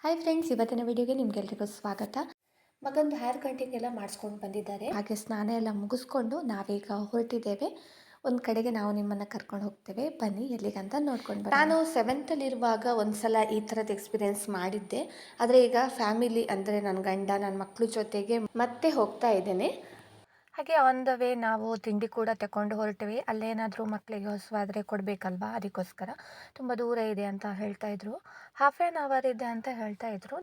Hi friends, ಇವತ್ತಿನ ವಿಡಿಯೋಗೆ ನಿಮ್ಗೆಲ್ರಿಗೂ ಸ್ವಾಗತ. ಮಗಂದು ಹೇರ್ ಕಟಿಂಗ್ ಎಲ್ಲ ಮಾಡಿಸ್ಕೊಂಡು ಬಂದಿದ್ದಾರೆ. ಹಾಗೆ ಸ್ನಾನ ಎಲ್ಲ ಮುಗಿಸ್ಕೊಂಡು ನಾವೀಗ ಹೊರಟಿದ್ದೇವೆ. ಒಂದು ಕಡೆಗೆ ನಾವು ನಿಮ್ಮನ್ನು ಕರ್ಕೊಂಡು ಹೋಗ್ತೇವೆ. ಬನ್ನಿ ಎಲ್ಲಿಗಂತ ನೋಡ್ಕೊಂಡು ನಾನು 7th ಒಂದು ಸಲ ಈ ಥರದ ಎಕ್ಸ್ಪೀರಿಯೆನ್ಸ್ ಮಾಡಿದ್ದೆ. ಆದರೆ ಈಗ ಫ್ಯಾಮಿಲಿ ಅಂದರೆ ನನ್ನ ಗಂಡ ನನ್ನ ಮಕ್ಕಳು ಜೊತೆಗೆ ಮತ್ತೆ ಹೋಗ್ತಾ ಇದ್ದೇನೆ. ಹಾಗೆ ಆನ್ ದ ವೇ ನಾವು ತಿಂಡಿ ಕೂಡ ತಗೊಂಡು ಹೊರಟಿವಿ. ಅಲ್ಲೇನಾದರೂ ಮಕ್ಕಳಿಗೆ ಹಸುವಾದರೆ ಕೊಡಬೇಕಲ್ವಾ, ಅದಕ್ಕೋಸ್ಕರ. ತುಂಬ ದೂರ ಇದೆ ಅಂತ ಹೇಳ್ತಾ ಇದ್ರು. ಹಾಫ್ ಆ್ಯನ್ ಅವರ್ ಇದೆ ಅಂತ ಹೇಳ್ತಾ ಇದ್ರು.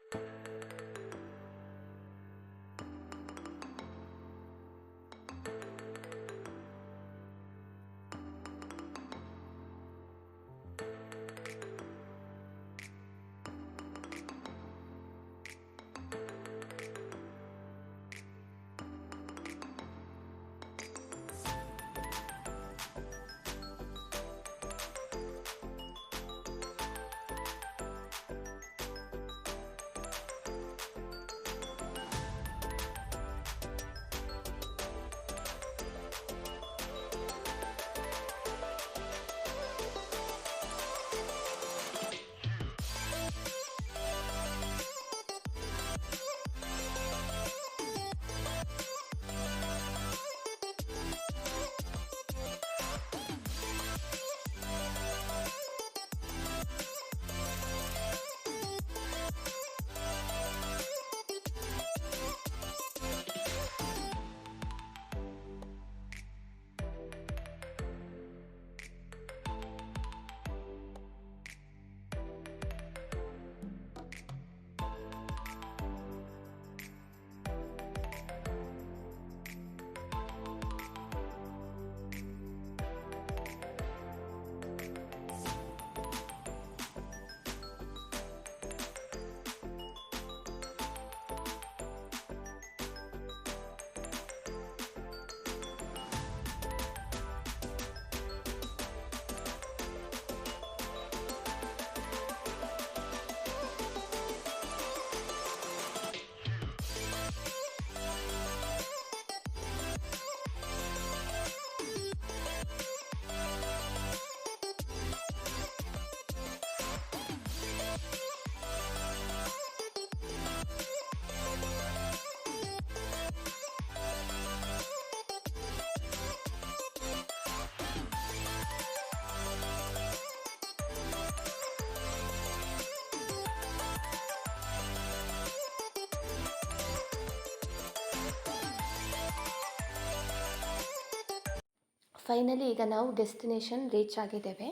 ಫೈನಲಿ ಈಗ ನಾವು ಡೆಸ್ಟಿನೇಷನ್ ರೀಚ್ ಆಗಿದ್ದೇವೆ.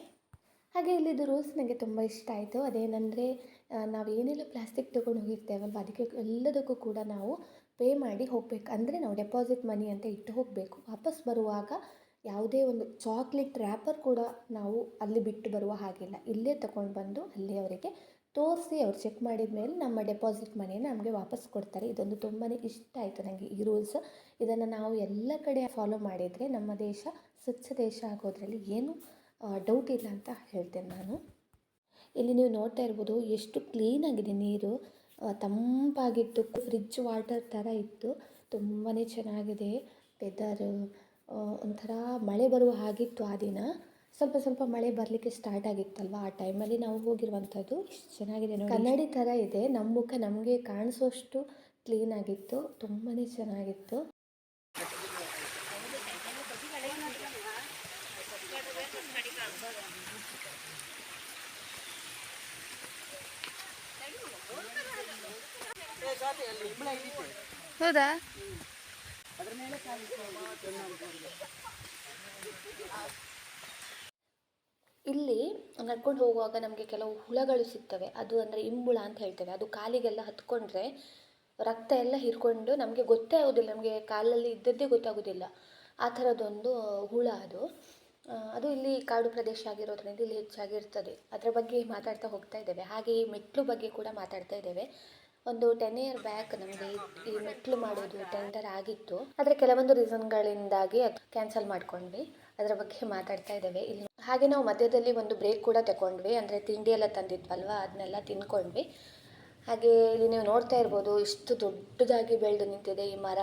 ಹಾಗೆ ಇಲ್ಲಿದ್ದು ರೂಲ್ಸ್ ನನಗೆ ತುಂಬ ಇಷ್ಟ ಆಯಿತು. ಅದೇನೆಂದರೆ, ನಾವೇನೆಲ್ಲ ಪ್ಲಾಸ್ಟಿಕ್ ತೊಗೊಂಡು ಹೋಗಿರ್ತೇವಲ್ವ, ಅದಕ್ಕೆ ಎಲ್ಲದಕ್ಕೂ ಕೂಡ ನಾವು ಪೇ ಮಾಡಿ ಹೋಗಬೇಕು. ಅಂದರೆ ನಾವು ಡೆಪಾಸಿಟ್ ಮನಿ ಅಂತ ಇಟ್ಟು ಹೋಗಬೇಕು. ವಾಪಸ್ ಬರುವಾಗ ಯಾವುದೇ ಒಂದು ಚಾಕ್ಲೇಟ್ ರ್ಯಾಪರ್ ಕೂಡ ನಾವು ಅಲ್ಲಿ ಬಿಟ್ಟು ಬರುವ ಹಾಗಿಲ್ಲ. ಇಲ್ಲೇ ತಗೊಂಡು ಬಂದು ಅಲ್ಲಿ ಅವರಿಗೆ ತೋರಿಸಿ ಅವ್ರು ಚೆಕ್ ಮಾಡಿದ ಮೇಲೆ ನಮ್ಮ ಡೆಪಾಸಿಟ್ ಮನಿಯನ್ನು ನಮಗೆ ವಾಪಸ್ ಕೊಡ್ತಾರೆ. ಇದೊಂದು ತುಂಬಾ ಇಷ್ಟ ಆಯಿತು ನನಗೆ ಈ ರೂಲ್ಸ್. ಇದನ್ನು ನಾವು ಎಲ್ಲ ಕಡೆ ಫಾಲೋ ಮಾಡಿದರೆ ನಮ್ಮ ದೇಶ ಸ್ವಚ್ಛ ದೇಶ ಆಗೋದ್ರಲ್ಲಿ ಏನು ಡೌಟ್ ಇಲ್ಲ ಅಂತ ಹೇಳ್ತೇನೆ ನಾನು. ಇಲ್ಲಿ ನೀವು ನೋಡ್ತಾ ಇರ್ಬೋದು ಎಷ್ಟು ಕ್ಲೀನಾಗಿದೆ ನೀರು, ತಂಪಾಗಿತ್ತು, ಫ್ರಿಜ್ ವಾಟರ್ ಥರ ಇತ್ತು. ತುಂಬಾ ಚೆನ್ನಾಗಿದೆ ವೆದರ್. ಒಂಥರ ಮಳೆ ಬರುವ ಹಾಗಿತ್ತು ಆ ದಿನ. ಸ್ವಲ್ಪ ಸ್ವಲ್ಪ ಮಳೆ ಬರಲಿಕ್ಕೆ ಸ್ಟಾರ್ಟ್ ಆಗಿತ್ತಲ್ವ, ಆ ಟೈಮಲ್ಲಿ ನಾವು ಹೋಗಿರುವಂಥದ್ದು. ಇಷ್ಟು ಚೆನ್ನಾಗಿದೆ ನೋಡಿ, ಕನ್ನಡಿ ಥರ ಇದೆ. ನಮ್ಮ ಮುಖ ನಮಗೆ ಕಾಣಿಸೋಷ್ಟು ಕ್ಲೀನಾಗಿತ್ತು, ತುಂಬಾ ಚೆನ್ನಾಗಿತ್ತು. ಹೌದಾ? ಇಲ್ಲಿ ನಡ್ಕೊಂಡು ಹೋಗುವಾಗ ನಮಗೆ ಕೆಲವು ಹುಳಗಳು ಸಿಗ್ತವೆ. ಅದು ಅಂದರೆ ಇಂಬುಳ ಅಂತ ಹೇಳ್ತೇವೆ. ಅದು ಕಾಲಿಗೆಲ್ಲ ಹತ್ಕೊಂಡ್ರೆ ರಕ್ತ ಎಲ್ಲ ಹೀರ್ಕೊಂಡು ನಮಗೆ ಗೊತ್ತೇ ಆಗೋದಿಲ್ಲ, ನಮಗೆ ಕಾಲಲ್ಲಿ ಇದ್ದದ್ದೇ ಗೊತ್ತಾಗೋದಿಲ್ಲ. ಆ ಥರದ್ದೊಂದು ಹುಳ ಅದು. ಅದು ಇಲ್ಲಿ ಕಾಡು ಪ್ರದೇಶ ಆಗಿರೋದ್ರಿಂದ ಇಲ್ಲಿ ಹೆಚ್ಚಾಗಿರ್ತದೆ. ಅದರ ಬಗ್ಗೆ ಮಾತಾಡ್ತಾ ಹೋಗ್ತಾ ಇದ್ದೇವೆ. ಹಾಗೆ ಈ ಮೆಟ್ಲು ಬಗ್ಗೆ ಕೂಡ ಮಾತಾಡ್ತಾ ಇದ್ದೇವೆ. ಒಂದು 10 ಇಯರ್ ಬ್ಯಾಕ್ ನಮಗೆ ಈ ಮೆಟ್ಲು ಮಾಡೋದು ಟೆಂಡರ್ ಆಗಿತ್ತು. ಆದರೆ ಕೆಲವೊಂದು ರೀಸನ್ಗಳಿಂದಾಗಿ ಅದು ಕ್ಯಾನ್ಸಲ್ ಮಾಡ್ಕೊಂಡ್ವಿ. ಅದರ ಬಗ್ಗೆ ಮಾತಾಡ್ತಾ ಇದ್ದೇವೆ ಇಲ್ಲಿ. ಹಾಗೆ ನಾವು ಮಧ್ಯದಲ್ಲಿ ಒಂದು ಬ್ರೇಕ್ ಕೂಡ ತಗೊಂಡ್ವಿ. ಅಂದರೆ ತಿಂಡಿ ಎಲ್ಲ ತಂದಿದ್ವಲ್ವ, ಅದನ್ನೆಲ್ಲ ತಿನ್ಕೊಂಡ್ವಿ. ಹಾಗೆ ಇಲ್ಲಿ ನೀವು ನೋಡ್ತಾ ಇರ್ಬೋದು, ಇಷ್ಟು ದೊಡ್ಡದಾಗಿ ಬೆಳೆದು ನಿಂತಿದೆ ಈ ಮರ.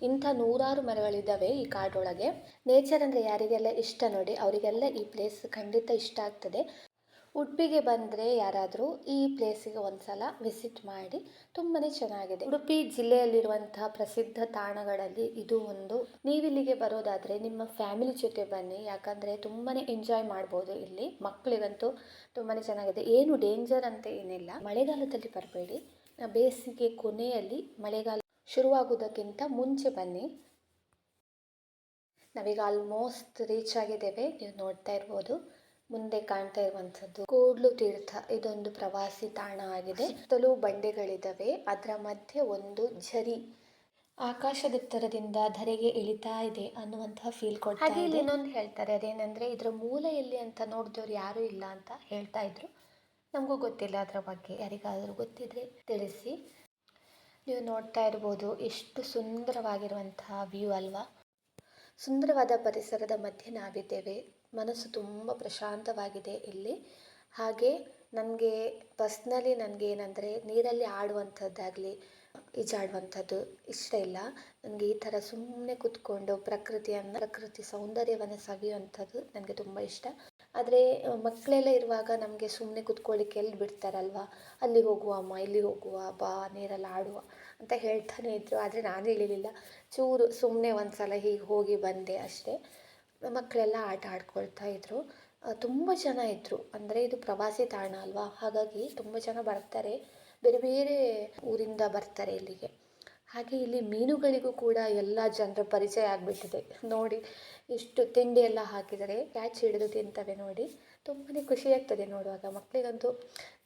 ಇಂಥ 100 ಮರಗಳಿದ್ದಾವೆ ಈ ಕಾಡೊಳಗೆ. ನೇಚರ್ ಅಂದರೆ ಯಾರಿಗೆಲ್ಲ ಇಷ್ಟ ನೋಡಿ, ಅವರಿಗೆಲ್ಲ ಈ ಪ್ಲೇಸ್ ಖಂಡಿತ ಇಷ್ಟ ಆಗ್ತದೆ. ಉಡುಪಿಗೆ ಬಂದರೆ ಯಾರಾದರೂ ಈ ಪ್ಲೇಸಿಗೆ ಒಂದ್ಸಲ ವಿಸಿಟ್ ಮಾಡಿ, ತುಂಬಾ ಚೆನ್ನಾಗಿದೆ. ಉಡುಪಿ ಜಿಲ್ಲೆಯಲ್ಲಿರುವಂತಹ ಪ್ರಸಿದ್ಧ ತಾಣಗಳಲ್ಲಿ ಇದು ಒಂದು. ನೀವಿಲ್ಲಿಗೆ ಬರೋದಾದರೆ ನಿಮ್ಮ ಫ್ಯಾಮಿಲಿ ಜೊತೆ ಬನ್ನಿ, ಯಾಕಂದರೆ ತುಂಬಾ ಎಂಜಾಯ್ ಮಾಡ್ಬೋದು. ಇಲ್ಲಿ ಮಕ್ಕಳಿಗಂತೂ ತುಂಬಾ ಚೆನ್ನಾಗಿದೆ. ಏನು ಡೇಂಜರ್ ಅಂತ ಏನಿಲ್ಲ. ಮಳೆಗಾಲದಲ್ಲಿ ಬರಬೇಡಿ, ಬೇಸಿಗೆ ಕೊನೆಯಲ್ಲಿ ಮಳೆಗಾಲ ಶುರುವಾಗೋದಕ್ಕಿಂತ ಮುಂಚೆ ಬನ್ನಿ. ನಾವೀಗ ಆಲ್ಮೋಸ್ಟ್ ರೀಚ್ ಆಗಿದ್ದೇವೆ. ನೀವು ನೋಡ್ತಾ ಇರ್ಬೋದು ಮುಂದೆ ಕಾಣ್ತಾ ಇರುವಂಥದ್ದು ಕೂಡ್ಲು ತೀರ್ಥ. ಇದೊಂದು ಪ್ರವಾಸಿ ತಾಣ ಆಗಿದೆ. ಸುತ್ತಲೂ ಬಂಡೆಗಳಿದ್ದಾವೆ, ಅದರ ಮಧ್ಯೆ ಒಂದು ಝರಿ ಆಕಾಶದೆತ್ತರದಿಂದ ಧರೆಗೆ ಇಳಿತಾ ಇದೆ ಅನ್ನುವಂತಹ ಫೀಲ್ ಕೊಡ್ತಾ ಇದೆ. ಹಾಗೆ ಇನ್ನೊಂದು ಹೇಳ್ತಾರೆ, ಅದೇನೆಂದರೆ ಇದರ ಮೂಲ ಎಲ್ಲಿ ಅಂತ ನೋಡಿದವ್ರು ಯಾರೂ ಇಲ್ಲ ಅಂತ ಹೇಳ್ತಾ ಇದ್ರು. ನಮಗೂ ಗೊತ್ತಿಲ್ಲ ಅದರ ಬಗ್ಗೆ, ಯಾರಿಗಾದರೂ ಗೊತ್ತಿದ್ರೆ ತಿಳಿಸಿ. ನೀವು ನೋಡ್ತಾ ಇರ್ಬೋದು ಎಷ್ಟು ಸುಂದರವಾಗಿರುವಂತಹ ವ್ಯೂ ಅಲ್ವಾ. ಸುಂದರವಾದ ಪರಿಸರದ ಮಧ್ಯೆ ನಾವಿದ್ದೇವೆ. ಮನಸ್ಸು ತುಂಬ ಪ್ರಶಾಂತವಾಗಿದೆ ಇಲ್ಲಿ. ಹಾಗೆ ನನಗೆ ಪರ್ಸ್ನಲಿ ಏನಂದರೆ ನೀರಲ್ಲಿ ಆಡುವಂಥದ್ದಾಗಲಿ ಈಜಾಡುವಂಥದ್ದು ಇಷ್ಟ ಇಲ್ಲ. ನನಗೆ ಈ ಥರ ಸುಮ್ಮನೆ ಕೂತ್ಕೊಂಡು ಪ್ರಕೃತಿ ಸೌಂದರ್ಯವನ್ನು ಸವಿಯುವಂಥದ್ದು ನನಗೆ ತುಂಬ ಇಷ್ಟ. ಆದರೆ ಮಕ್ಕಳೆಲ್ಲ ಇರುವಾಗ ನಮಗೆ ಸುಮ್ಮನೆ ಕೂತ್ಕೊಳ್ಳಿಕ್ಕೆ ಎಲ್ಲಿ ಬಿಡ್ತಾರಲ್ವ, ಅಲ್ಲಿ ಹೋಗುವ ಅಮ್ಮ, ಇಲ್ಲಿ ಹೋಗುವ ಬಾ, ನೀರಲ್ಲಿ ಆಡುವ ಅಂತ ಹೇಳ್ತಾನೆ ಇದ್ದರು. ಆದರೆ ನಾನು ಇಳಿಲಿಲ್ಲ. ಚೂರು ಸುಮ್ಮನೆ ಒಂದು ಸಲ ಹೀಗೆ ಹೋಗಿ ಬಂದೆ ಅಷ್ಟೇ. ಮಕ್ಕಳೆಲ್ಲ ಆಟ ಆಡ್ಕೊಳ್ತಾ ಇದ್ದರು. ತುಂಬ ಜನ ಇದ್ದರು. ಅಂದರೆ ಇದು ಪ್ರವಾಸಿ ತಾಣ ಅಲ್ವಾ, ಹಾಗಾಗಿ ತುಂಬ ಜನ ಬರ್ತಾರೆ, ಬೇರೆ ಬೇರೆ ಊರಿಂದ ಬರ್ತಾರೆ ಇಲ್ಲಿಗೆ. ಹಾಗೆ ಇಲ್ಲಿ ಮೀನುಗಳಿಗೂ ಕೂಡ ಎಲ್ಲ ಜನರ ಪರಿಚಯ ಆಗಿಬಿಟ್ಟಿದೆ. ನೋಡಿ ಇಷ್ಟು ತಿಂಡಿ ಎಲ್ಲ ಹಾಕಿದರೆ ಕ್ಯಾಚ್ ಹಿಡಿದು ತಿಂತವೆ ನೋಡಿ. ತುಂಬಾ ಖುಷಿ ಆಗ್ತದೆ ನೋಡುವಾಗ. ಮಕ್ಕಳಿಗಂತೂ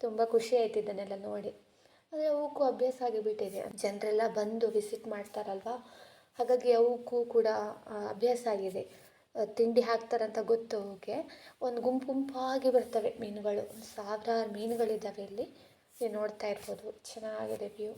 ತುಂಬ ಖುಷಿ ಆಯ್ತು ಇದನ್ನೆಲ್ಲ ನೋಡಿ. ಆದರೆ ಅವಕ್ಕೂ ಅಭ್ಯಾಸ ಆಗಿಬಿಟ್ಟಿದೆ. ಜನರೆಲ್ಲ ಬಂದು ವಿಸಿಟ್ ಮಾಡ್ತಾರಲ್ವ, ಹಾಗಾಗಿ ಅವಕ್ಕೂ ಕೂಡ ಅಭ್ಯಾಸ ಆಗಿದೆ. ತಿಂಡಿ ಹಾಕ್ತಾರಂತ ಗೊತ್ತು ಅವಕ್ಕೆ. ಒಂದು ಗುಂಪಾಗಿ ಬರ್ತವೆ ಮೀನುಗಳು. ಸಾವಿರಾರು ಮೀನುಗಳಿದ್ದಾವೆ ಇಲ್ಲಿ. ನೀವು ನೋಡ್ತಾ ಇರ್ಬೋದು, ಚೆನ್ನಾಗಿದೆ ವ್ಯೂ.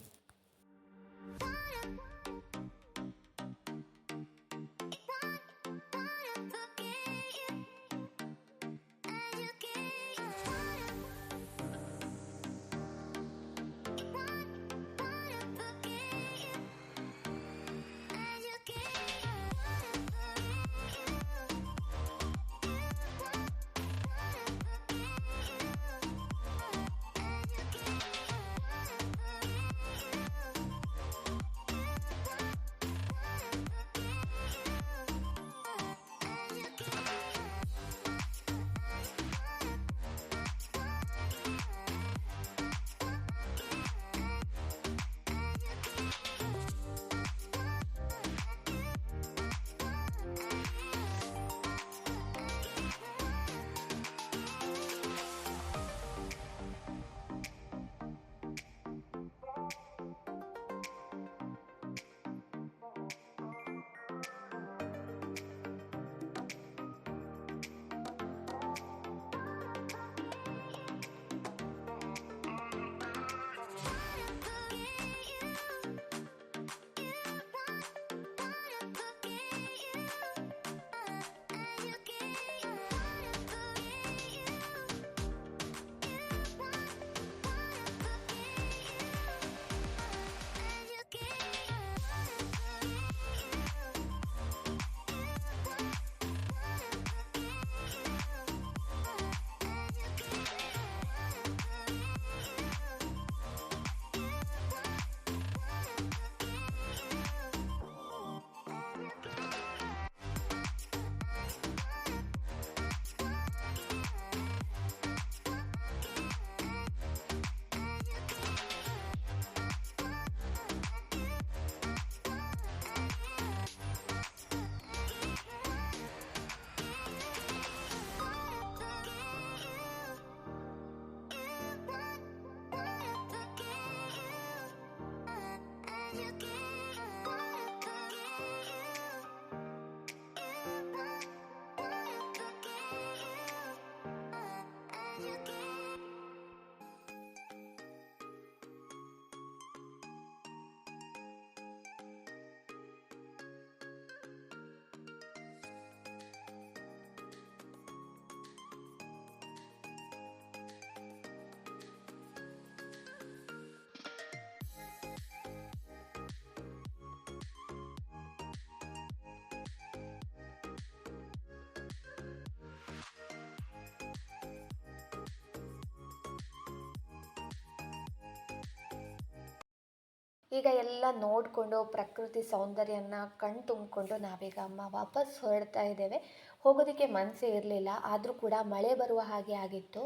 ಈಗ ಎಲ್ಲ ನೋಡಿಕೊಂಡು ಪ್ರಕೃತಿ ಸೌಂದರ್ಯನ ಕಣ್ ತುಂಬಿಕೊಂಡು ನಾವೀಗ ವಾಪಸ್ ಹೊರಡ್ತಾ ಇದ್ದೇವೆ. ಹೋಗೋದಕ್ಕೆ ಮನಸ್ಸೇ ಇರಲಿಲ್ಲ, ಆದರೂ ಕೂಡ ಮಳೆ ಬರುವ ಹಾಗೆ ಆಗಿತ್ತು.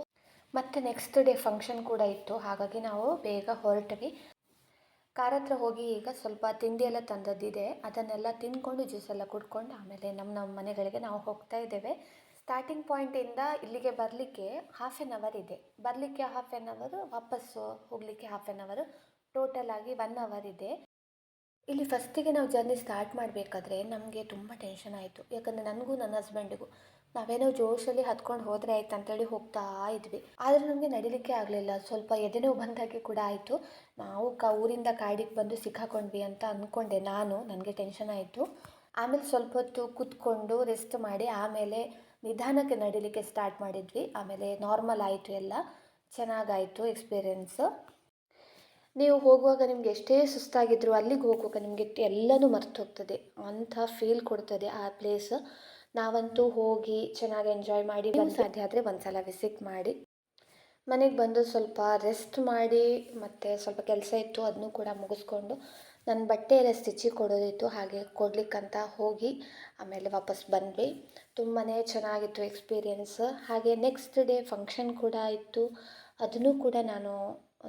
ಮತ್ತು ನೆಕ್ಸ್ಟ್ ಡೇ ಫಂಕ್ಷನ್ ಕೂಡ ಇತ್ತು, ಹಾಗಾಗಿ ನಾವು ಬೇಗ ಹೊರಟ್ವಿ. ಕಾರ್ ಹತ್ರ ಹೋಗಿ ಈಗ ಸ್ವಲ್ಪ ತಿಂಡಿ ಎಲ್ಲ ತಂದದ್ದಿದೆ, ಅದನ್ನೆಲ್ಲ ತಿಂದ್ಕೊಂಡು ಜ್ಯೂಸೆಲ್ಲ ಕುಡ್ಕೊಂಡು ಆಮೇಲೆ ನಮ್ಮ ಮನೆಗಳಿಗೆ ನಾವು ಹೋಗ್ತಾ ಇದ್ದೇವೆ. ಸ್ಟಾರ್ಟಿಂಗ್ ಪಾಯಿಂಟಿಂದ ಇಲ್ಲಿಗೆ ಬರಲಿಕ್ಕೆ ½ ಇದೆ. ಬರಲಿಕ್ಕೆ ½ ವಾಪಸ್ಸು ಹೋಗಲಿಕ್ಕೆ ½ ಟೋಟಲ್ ಆಗಿ 1 ಅವರ್ ಇದೆ. ಇಲ್ಲಿ ಫಸ್ಟಿಗೆ ನಾವು ಜರ್ನಿ ಸ್ಟಾರ್ಟ್ ಮಾಡಬೇಕಾದ್ರೆ ನಮಗೆ ತುಂಬ ಟೆನ್ಷನ್ ಆಯಿತು. ಯಾಕಂದರೆ ನನಗೂ ನನ್ನ ಹಸ್ಬೆಂಡಿಗೂ ನಾವೇನೋ ಜೋಶಲ್ಲಿ ಹತ್ಕೊಂಡು ಹೋದರೆ ಆಯ್ತು ಅಂತೇಳಿ ಹೋಗ್ತಾ ಇದ್ವಿ. ಆದರೆ ನಮಗೆ ನಡಿಲಿಕ್ಕೆ ಆಗಲಿಲ್ಲ. ಸ್ವಲ್ಪ ಎದೆನೋವು ಬಂದಾಗೆ ಕೂಡ ಆಯಿತು. ನಾವು ಊರಿಂದ ಕಾಡಿಗೆ ಬಂದು ಸಿಕ್ಕಾಕೊಂಡ್ವಿ ಅಂತ ಅಂದ್ಕೊಂಡೆ ನಾನು. ನನಗೆ ಟೆನ್ಷನ್ ಆಯಿತು. ಆಮೇಲೆ ಸ್ವಲ್ಪ ಹೊತ್ತು ಕೂತ್ಕೊಂಡು ರೆಸ್ಟ್ ಮಾಡಿ ಆಮೇಲೆ ನಿಧಾನಕ್ಕೆ ನಡಿಲಿಕ್ಕೆ ಸ್ಟಾರ್ಟ್ ಮಾಡಿದ್ವಿ. ಆಮೇಲೆ ನಾರ್ಮಲ್ ಆಯಿತು, ಎಲ್ಲ ಚೆನ್ನಾಗಾಯಿತು ಎಕ್ಸ್ಪೀರಿಯೆನ್ಸು. ನೀವು ಹೋಗುವಾಗ ನಿಮ್ಗೆ ಎಷ್ಟೇ ಸುಸ್ತಾಗಿದ್ದರೂ ಅಲ್ಲಿಗೆ ಹೋಗುವಾಗ ನಿಮಗೆ ಎಲ್ಲನೂ ಮರ್ತು ಹೋಗ್ತದೆ, ಅಂಥ ಫೀಲ್ ಕೊಡ್ತದೆ ಆ ಪ್ಲೇಸ್. ನಾವಂತೂ ಹೋಗಿ ಚೆನ್ನಾಗಿ ಎಂಜಾಯ್ ಮಾಡಿ ಸಾಧ್ಯ ಆದರೆ ಒಂದು ಸಲ ವಿಸಿಟ್ ಮಾಡಿ. ಮನೆಗೆ ಬಂದು ಸ್ವಲ್ಪ ರೆಸ್ಟ್ ಮಾಡಿ ಮತ್ತು ಸ್ವಲ್ಪ ಕೆಲಸ ಇತ್ತು, ಅದನ್ನೂ ಕೂಡ ಮುಗಿಸ್ಕೊಂಡು ನನ್ನ ಬಟ್ಟೆ ಎಲ್ಲ ಸ್ಟಿಚಿಗೆ ಕೊಡೋದಿತ್ತು, ಹಾಗೆ ಕೊಡ್ಲಿಕ್ಕಂತ ಹೋಗಿ ಆಮೇಲೆ ವಾಪಸ್ ಬಂದ್ವಿ. ತುಂಬಾ ಚೆನ್ನಾಗಿತ್ತು ಎಕ್ಸ್ಪೀರಿಯೆನ್ಸ್. ಹಾಗೆ ನೆಕ್ಸ್ಟ್ ಡೇ ಫಂಕ್ಷನ್ ಕೂಡ ಇತ್ತು, ಅದನ್ನು ಕೂಡ ನಾನು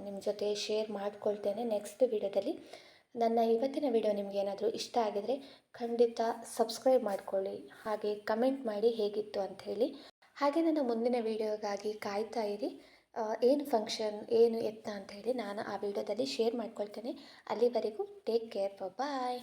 ನಿಮ್ಮ ಜೊತೆ ಶೇರ್ ಮಾಡ್ಕೊಳ್ತೇನೆ ನೆಕ್ಸ್ಟ್ ವಿಡಿಯೋದಲ್ಲಿ. ನನ್ನ ಇವತ್ತಿನ ವಿಡಿಯೋ ನಿಮ್ಗೆ ಏನಾದರೂ ಇಷ್ಟ ಆಗಿದರೆ ಖಂಡಿತ ಸಬ್ಸ್ಕ್ರೈಬ್ ಮಾಡ್ಕೊಳ್ಳಿ, ಹಾಗೆ ಕಮೆಂಟ್ ಮಾಡಿ ಹೇಗಿತ್ತು ಅಂಥೇಳಿ. ಹಾಗೆ ನನ್ನ ಮುಂದಿನ ವಿಡಿಯೋಗಾಗಿ ಕಾಯ್ತಾ ಇರಿ. ಏನು ಫಂಕ್ಷನ್ ಏನು ಎತ್ತ ಅಂಥೇಳಿ ನಾನು ಆ ವಿಡಿಯೋದಲ್ಲಿ ಶೇರ್ ಮಾಡ್ಕೊಳ್ತೇನೆ. ಅಲ್ಲಿವರೆಗೂ ಟೇಕ್ ಕೇರ್, ಬಾಯ್.